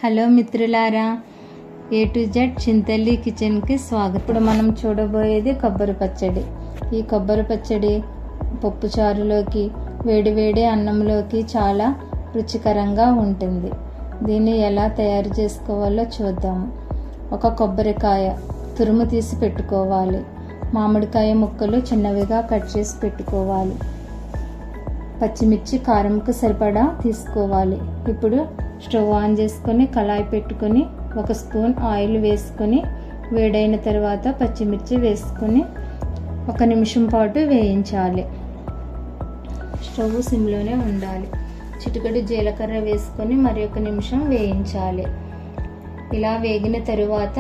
Hello మిత్రులారా, A to Z చింతల్లి కిచెన్కి స్వాగతం. ఇప్పుడు మనం చూడబోయేది కొబ్బరి పచ్చడి. ఈ కొబ్బరి పచ్చడి పప్పుచారులోకి, వేడివేడి అన్నంలోకి చాలా రుచికరంగా ఉంటుంది. దీన్ని ఎలా తయారు చేసుకోవాలో చూద్దాము. ఒక కొబ్బరికాయ తురుము తీసి పెట్టుకోవాలి. మామిడికాయ ముక్కలు చిన్నవిగా కట్ చేసి పెట్టుకోవాలి. పచ్చిమిర్చి కారంకు సరిపడా తీసుకోవాలి. ఇప్పుడు స్టవ్ ఆన్ చేసుకొని కళాయి పెట్టుకొని 1 స్పూన్ ఆయిల్ వేసుకొని వేడైన తర్వాత పచ్చిమిర్చి వేసుకొని 1 నిమిషం పాటు వేయించాలి. స్టవ్ సిమ్లోనే ఉండాలి. చిటికెడు జీలకర్ర వేసుకొని మరి 1 నిమిషం వేయించాలి. ఇలా వేగిన తరువాత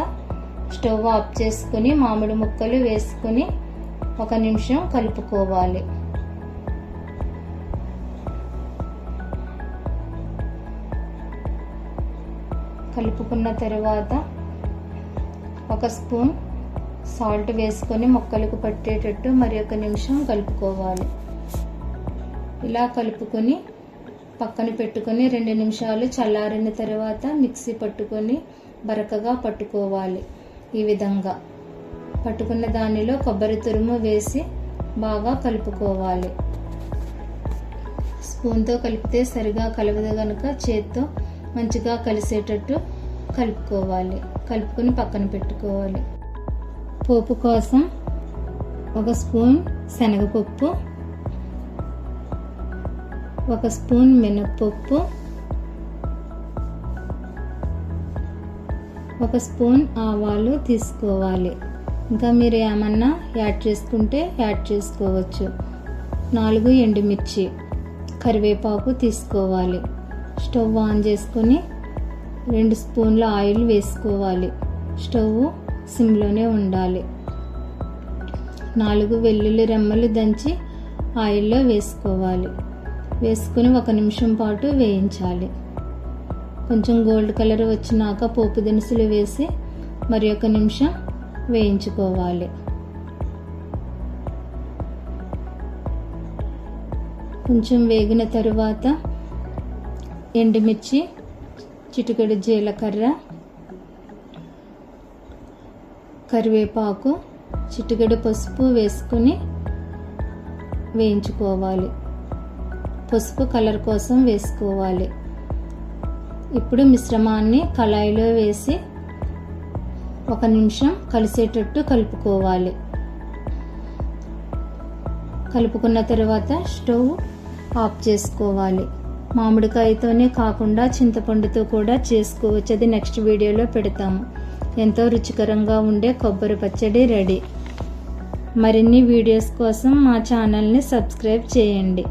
స్టవ్ ఆఫ్ చేసుకొని మామిడి ముక్కలు వేసుకొని 1 నిమిషం కలుపుకోవాలి. కలుపుకున్న తరువాత 1 స్పూన్ సాల్ట్ వేసుకొని ముక్కలకు పట్టేటట్టు మరి 1 నిమిషం కలుపుకోవాలి. ఇలా కలుపుకొని పక్కన పెట్టుకొని 2 నిమిషాలు చల్లారిన తర్వాత మిక్సీ పట్టుకొని బరకగా పట్టుకోవాలి. ఈ విధంగా పట్టుకున్న దానిలో కొబ్బరి తురుము వేసి బాగా కలుపుకోవాలి. స్పూన్తో కలిపితే సరిగా కలవదు కనుక చేత్తో మంచిగా కలిసేటట్టు కలుపుకోవాలి. కలుపుకొని పక్కన పెట్టుకోవాలి. పోపు కోసం 1 స్పూన్ శనగపప్పు, 1 స్పూన్ మినప్పప్పు, 1 స్పూన్ ఆవాలు తీసుకోవాలి. ఇంకా మీరు ఏమన్నా యాడ్ చేసుకుంటే యాడ్ చేసుకోవచ్చు. 4 ఎండుమిర్చి, కరివేపాకు తీసుకోవాలి. స్టవ్ ఆన్ చేసుకొని 2 స్పూన్ల ఆయిల్ వేసుకోవాలి. స్టవ్ సిమ్లోనే ఉండాలి. 4 వెల్లుల్లి రెమ్మలు దంచి ఆయిల్లో వేసుకోవాలి. వేసుకొని 1 నిమిషం పాటు వేయించాలి. కొంచెం గోల్డ్ కలర్ వచ్చినాక పోపు దినుసులు వేసి మరి 1 నిమిషం వేయించుకోవాలి. కొంచెం వేగిన తరువాత ఎండుమిర్చి, చిటికెడు జీలకర్ర, కరివేపాకు, చిటికెడు పసుపు వేసుకుని వేయించుకోవాలి. పసుపు కలర్ కోసం వేసుకోవాలి. ఇప్పుడు మిశ్రమాన్ని కళాయిలో వేసి 1 నిమిషం కలిసేటట్టు కలుపుకోవాలి. కలుపుకున్న తర్వాత స్టవ్ ఆఫ్ చేసుకోవాలి. మామిడికాయతోనే కాకుండా చింతపండుతో కూడా చేసుకోవచ్చు. అది నెక్స్ట్ వీడియోలో పెడతాము. ఎంతో రుచికరంగా ఉండే కొబ్బరి పచ్చడి రెడీ. మరిన్ని వీడియోస్ కోసం మా ఛానల్ని సబ్స్క్రైబ్ చేయండి.